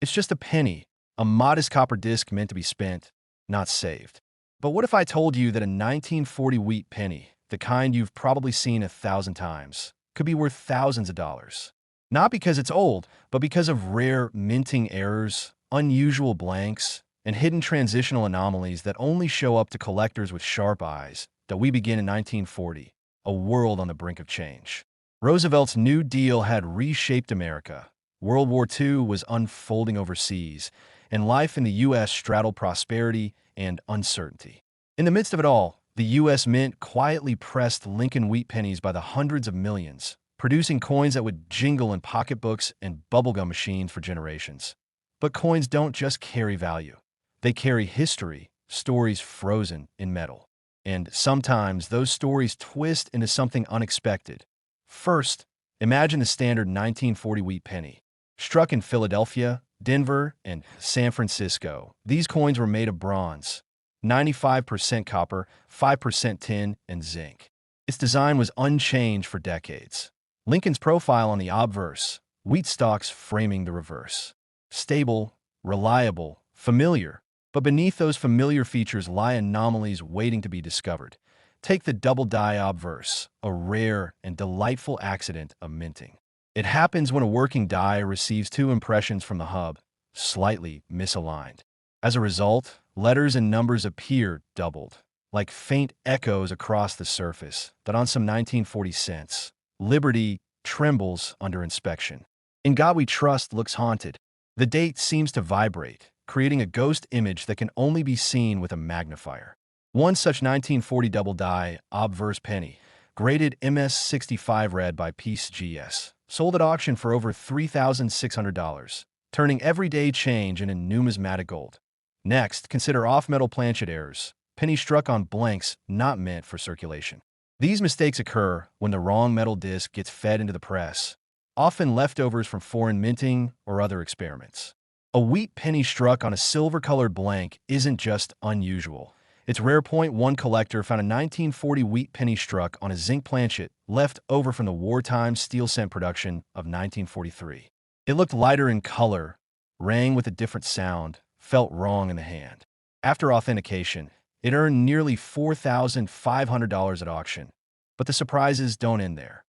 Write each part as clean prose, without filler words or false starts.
It's just a penny, a modest copper disc meant to be spent, not saved. But what if I told you that a 1940 wheat penny, the kind you've probably seen 1,000 times, could be worth thousands of dollars? Not because it's old, but because of rare minting errors, unusual blanks, and hidden transitional anomalies that only show up to collectors with sharp eyes. That we begin in 1940, a world on the brink of change. Roosevelt's New Deal had reshaped America. World War II was unfolding overseas, and life in the U.S. straddled prosperity and uncertainty. In the midst of it all, the U.S. Mint quietly pressed Lincoln wheat pennies by the hundreds of millions, producing coins that would jingle in pocketbooks and bubblegum machines for generations. But coins don't just carry value. They carry history, stories frozen in metal. And sometimes those stories twist into something unexpected. First, imagine the standard 1940 wheat penny. Struck in Philadelphia, Denver, and San Francisco, these coins were made of bronze, 95% copper, 5% tin, and zinc. Its design was unchanged for decades. Lincoln's profile on the obverse, wheat stalks framing the reverse. Stable, reliable, familiar. But beneath those familiar features lie anomalies waiting to be discovered. Take the double die obverse, a rare and delightful accident of minting. It happens when a working die receives two impressions from the hub, slightly misaligned. As a result, letters and numbers appear doubled, like faint echoes across the surface, that on some 1940 cents. Liberty trembles under inspection. In God We Trust looks haunted. The date seems to vibrate, creating a ghost image that can only be seen with a magnifier. One such 1940 double die obverse penny, graded MS65 red by Peace GS, sold at auction for over $3,600, turning everyday change into numismatic gold. Next, consider off-metal planchet errors, pennies struck on blanks not meant for circulation. These mistakes occur when the wrong metal disc gets fed into the press, often leftovers from foreign minting or other experiments. A wheat penny struck on a silver-colored blank isn't just unusual. It's rare. One collector found a 1940 wheat penny struck on a zinc planchet left over from the wartime steel cent production of 1943. It looked lighter in color, rang with a different sound, felt wrong in the hand. After authentication, it earned nearly $4,500 at auction. But the surprises don't end there.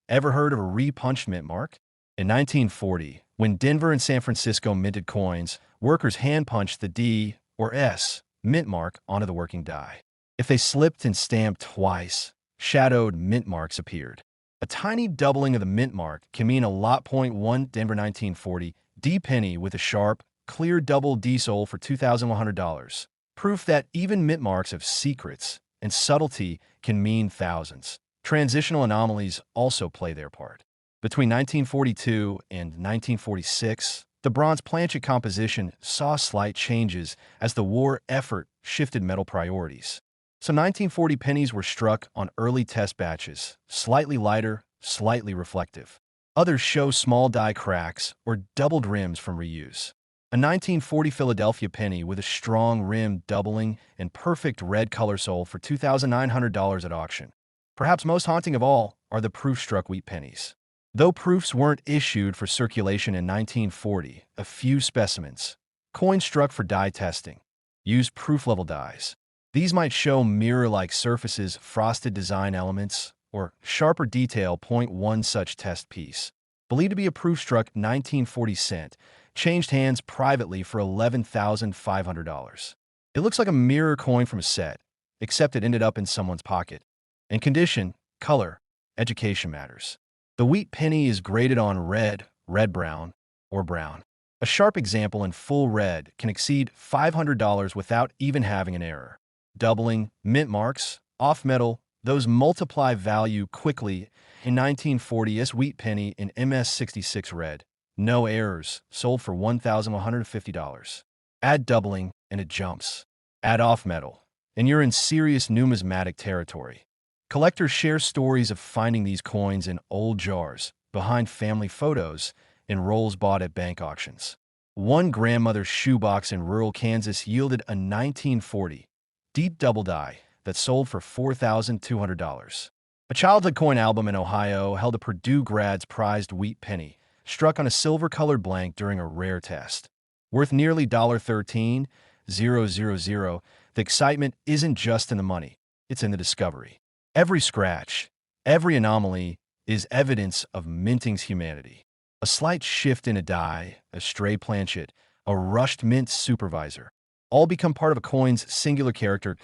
Ever heard of a re-punched mint mark? In 1940, when Denver and San Francisco minted coins, workers hand-punched the D or S mint mark onto the working die. If they slipped and stamped twice, shadowed mint marks appeared. A tiny doubling of the mint mark can mean a lot. One Denver 1940 D penny with a sharp, clear double D sole for $2,100. Proof that even mint marks have secrets, and subtlety can mean thousands. Transitional anomalies also play their part. Between 1942 and 1946, the bronze planchet composition saw slight changes as the war effort shifted metal priorities. Some 1940 pennies were struck on early test batches, slightly lighter, slightly reflective. Others show small die cracks or doubled rims from reuse. A 1940 Philadelphia penny with a strong rim doubling and perfect red color sold for $2,900 at auction. Perhaps most haunting of all are the proof-struck wheat pennies. Though proofs weren't issued for circulation in 1940, a few specimens, coins struck for die testing, used proof-level dies. These might show mirror-like surfaces, frosted design elements, or sharper detail. One such test piece, believed to be a proof-struck 1940 cent, changed hands privately for $11,500. It looks like a mirror coin from a set, except it ended up in someone's pocket. And condition, color, education matters. The wheat penny is graded on red, red-brown, or brown. A sharp example in full red can exceed $500 without even having an error. Doubling, mint marks, off-metal, those multiply value quickly. In 1940's wheat penny in MS66 red, no errors, sold for $1,150. Add doubling, and it jumps. Add off-metal, and you're in serious numismatic territory. Collectors share stories of finding these coins in old jars, behind family photos, in rolls bought at bank auctions. One grandmother's shoebox in rural Kansas yielded a 1940 deep double die that sold for $4,200. A childhood coin album in Ohio held a Purdue grad's prized wheat penny, struck on a silver-colored blank during a rare test. worth nearly $13,000. The excitement isn't just in the money, it's in the discovery. Every scratch, every anomaly is evidence of minting's humanity. A slight shift in a die, a stray planchet, a rushed mint supervisor, all become part of a coin's singular character.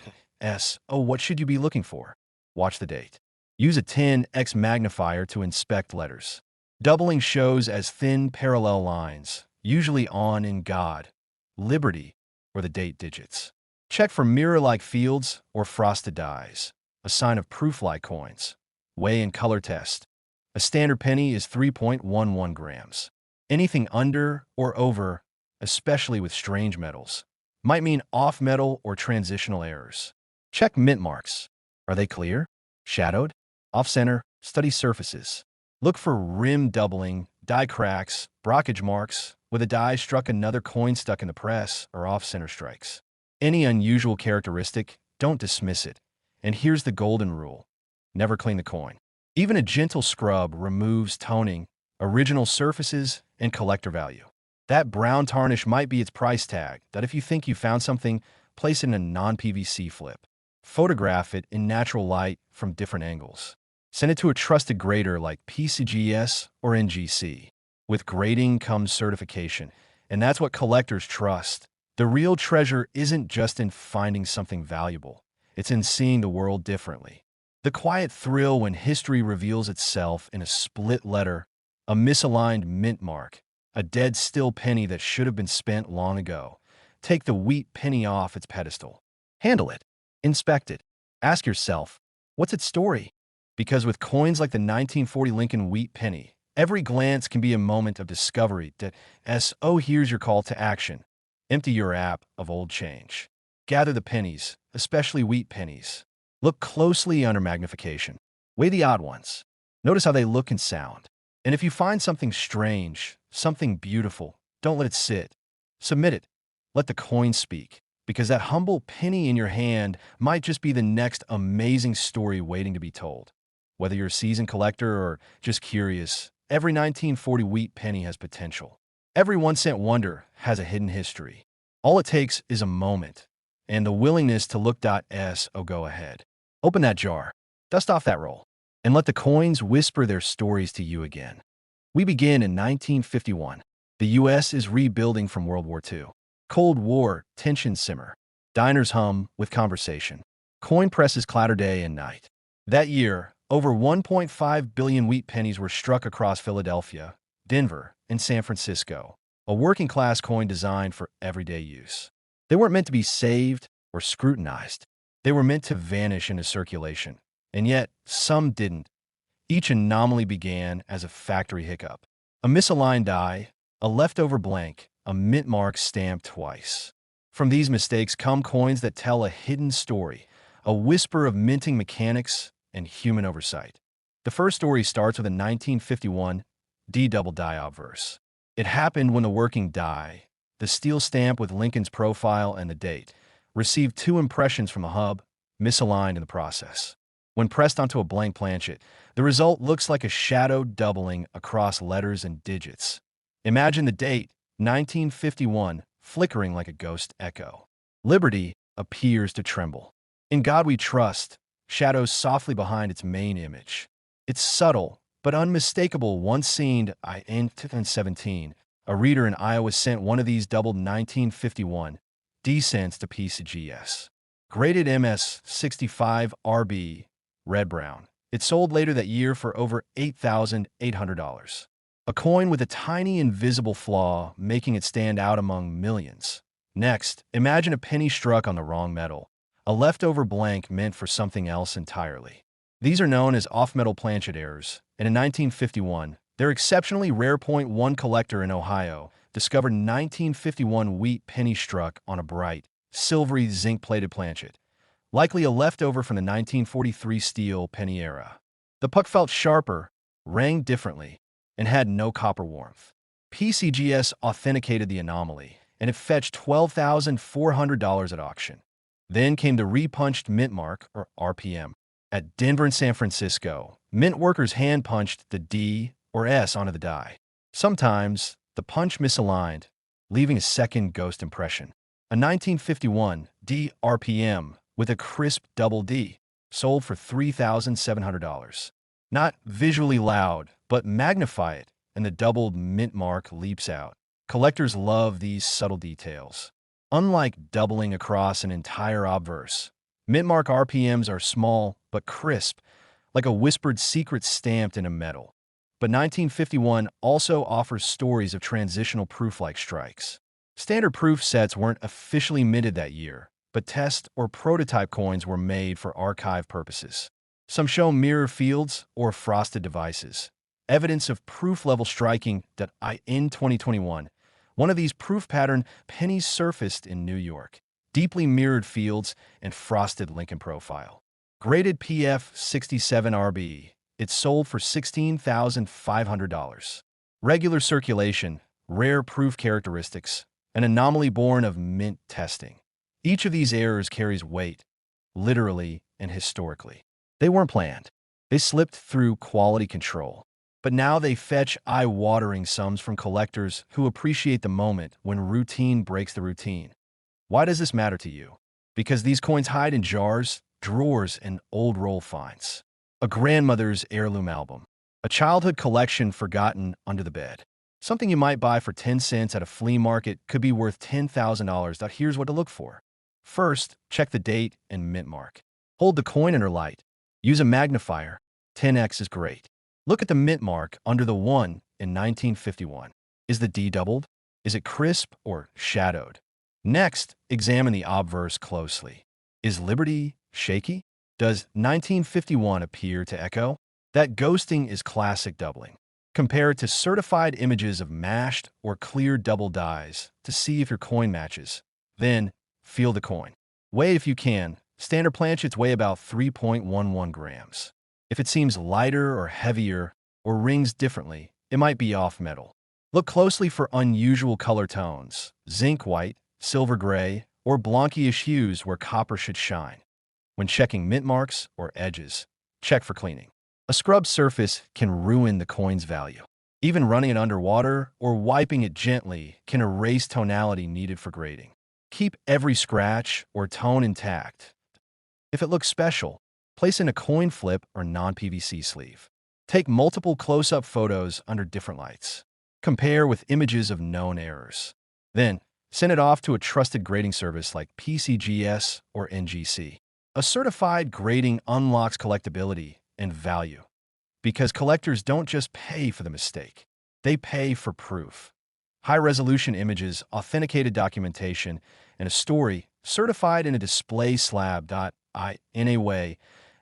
Oh, what should you be looking for? Watch the date. Use a 10x magnifier to inspect letters. Doubling shows as thin parallel lines, usually on in God, Liberty, or the date digits. Check for mirror-like fields or frosted dies, a sign of Prooflike coins. Weigh and color test. A standard penny is 3.11 grams. Anything under or over, especially with strange metals, might mean off-metal or transitional errors. Check mint marks. Are they clear? Shadowed? Off-center? Study surfaces. Look for rim doubling, die cracks, brockage marks, with a die struck another coin stuck in the press, or off-center strikes. Any unusual characteristic, don't dismiss it. And here's the golden rule. Never clean the coin. Even a gentle scrub removes toning, original surfaces, and collector value. That brown tarnish might be its price tag, that if you think you found something, place it in a non-PVC flip. Photograph it in natural light from different angles. Send it to a trusted grader like PCGS or NGC. With grading comes certification, and that's what collectors trust. The real treasure isn't just in finding something valuable. It's in seeing the world differently. The quiet thrill when history reveals itself in a split letter, a misaligned mint mark, a dead still penny that should have been spent long ago. Take the wheat penny off its pedestal. Handle it. Inspect it. Ask yourself, what's its story? Because with coins like the 1940 Lincoln wheat penny, every glance can be a moment of discovery that, here's your call to action. Empty your app of old change. Gather the pennies, especially wheat pennies. Look closely under magnification. Weigh the odd ones. Notice how they look and sound. And if you find something strange, something beautiful, don't let it sit. Submit it. Let the coin speak. Because that humble penny in your hand might just be the next amazing story waiting to be told. Whether you're a seasoned collector or just curious, every 1940 wheat penny has potential. Every 1-cent wonder has a hidden history. All it takes is a moment and the willingness to look. Go ahead. Open that jar, dust off that roll, and let the coins whisper their stories to you again. We begin in 1951. The U.S. is rebuilding from World War II. Cold War tensions simmer. Diners hum with conversation. Coin presses clatter day and night. That year, over 1.5 billion wheat pennies were struck across Philadelphia, Denver, and San Francisco, a working-class coin designed for everyday use. They weren't meant to be saved or scrutinized. They were meant to vanish into circulation, and yet some didn't. Each anomaly began as a factory hiccup. A misaligned die, a leftover blank, a mint mark stamped twice. From these mistakes come coins that tell a hidden story, a whisper of minting mechanics and human oversight. The first story starts with a 1951 D-double die obverse. It happened when the working die, the steel stamp with Lincoln's profile and the date, received two impressions from the hub, misaligned in the process. When pressed onto a blank planchet, the result looks like a shadow doubling across letters and digits. Imagine the date, 1951, flickering like a ghost echo. Liberty appears to tremble. In God we trust, shadows softly behind its main image. It's subtle, but unmistakable. Once seen, in 2017, a reader in Iowa sent one of these doubled 1951 D-cents to PCGS. Graded MS-65 RB, red-brown. It sold later that year for over $8,800. A coin with a tiny invisible flaw, making it stand out among millions. Next, imagine a penny struck on the wrong metal, a leftover blank meant for something else entirely. These are known as off-metal planchet errors, and in 1951, their exceptionally rare .1 collector in Ohio discovered 1951 wheat penny struck on a bright, silvery zinc-plated planchet, likely a leftover from the 1943 steel penny era. The puck felt sharper, rang differently, and had no copper warmth. PCGS authenticated the anomaly, and it fetched $12,400 at auction. Then came the repunched mint mark, or RPM. At Denver and San Francisco, mint workers hand-punched the D or S onto the die. Sometimes, the punch misaligned, leaving a second ghost impression. A 1951 D RPM with a crisp double D, sold for $3,700. Not visually loud, but magnify it, and the doubled mint mark leaps out. Collectors love these subtle details. Unlike doubling across an entire obverse, mint mark RPMs are small but crisp, like a whispered secret stamped in a metal. But 1951 also offers stories of transitional proof-like strikes. Standard proof sets weren't officially minted that year, but test or prototype coins were made for archive purposes. Some show mirror fields or frosted devices, evidence of proof-level striking. In 2021, one of these proof pattern pennies surfaced in New York. Deeply mirrored fields and frosted Lincoln profile. Graded PF 67 RB. It sold for $16,500. Regular circulation, rare proof characteristics, an anomaly born of mint testing. Each of these errors carries weight, literally and historically. They weren't planned. They slipped through quality control. But now they fetch eye-watering sums from collectors who appreciate the moment when routine breaks the routine. Why does this matter to you? Because these coins hide in jars, drawers, and old roll finds. A grandmother's heirloom album. A childhood collection forgotten under the bed. Something you might buy for 10 cents at a flea market could be worth $10,000. Here's what to look for. First, check the date and mint mark. Hold the coin under light. Use a magnifier. 10x is great. Look at the mint mark under the 1 in 1951. Is the D doubled? Is it crisp or shadowed? Next, examine the obverse closely. Is Liberty shaky? Does 1951 appear to echo? That ghosting is classic doubling. Compare it to certified images of mashed or clear double dies to see if your coin matches. Then, feel the coin. Weigh if you can. Standard planchets weigh about 3.11 grams. If it seems lighter or heavier or rings differently, it might be off metal. Look closely for unusual color tones, zinc white, silver gray, or blankish hues where copper should shine. When checking mint marks or edges, check for cleaning. A scrubbed surface can ruin the coin's value. Even running it underwater or wiping it gently can erase tonality needed for grading. Keep every scratch or tone intact. If it looks special, place in a coin flip or non-PVC sleeve. Take multiple close-up photos under different lights. Compare with images of known errors. Then, send it off to a trusted grading service like PCGS or NGC. A certified grading unlocks collectability and value, because collectors don't just pay for the mistake, they pay for proof. High-resolution images, authenticated documentation, and a story certified in a display slab. In a way,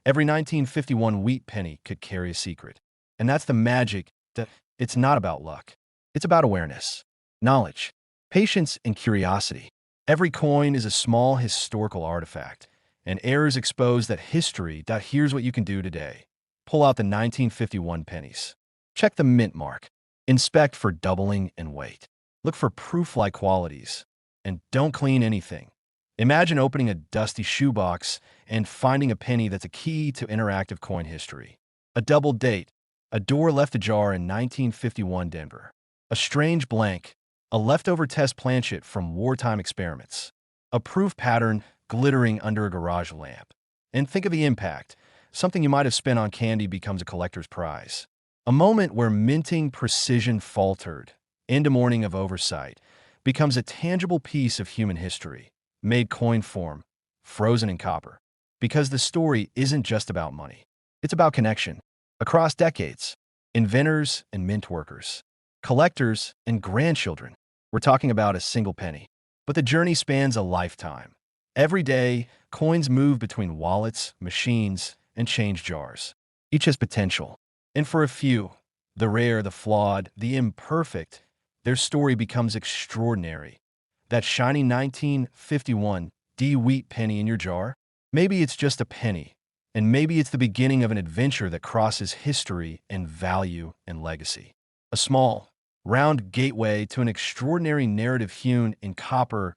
every 1951 wheat penny could carry a secret. And that's the magic. That it's not about luck. It's about awareness, knowledge, patience, and curiosity. Every coin is a small historical artifact, and errors expose that history. Here's what you can do today. Pull out the 1951 pennies. Check the mint mark. Inspect for doubling and weight. Look for proof-like qualities. And don't clean anything. Imagine opening a dusty shoebox and finding a penny that's a key to interactive coin history. A double date. A door left ajar in 1951 Denver. A strange blank. A leftover test planchet from wartime experiments. A proof pattern glittering under a garage lamp. And think of the impact. Something you might have spent on candy becomes a collector's prize. A moment where minting precision faltered, into mourning of oversight, becomes a tangible piece of human history, made coin form, frozen in copper. Because the story isn't just about money. It's about connection. Across decades, inventors and mint workers, collectors and grandchildren. We're talking about a single penny. But the journey spans a lifetime. Every day, coins move between wallets, machines, and change jars. Each has potential. And for a few, the rare, the flawed, the imperfect, their story becomes extraordinary. That shiny 1951 D wheat penny in your jar? Maybe it's just a penny, and maybe it's the beginning of an adventure that crosses history and value and legacy. A small, round gateway to an extraordinary narrative hewn in copper.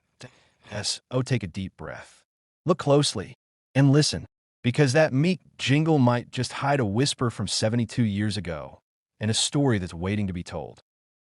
Take a deep breath. Look closely and listen, because that meek jingle might just hide a whisper from 72 years ago and a story that's waiting to be told.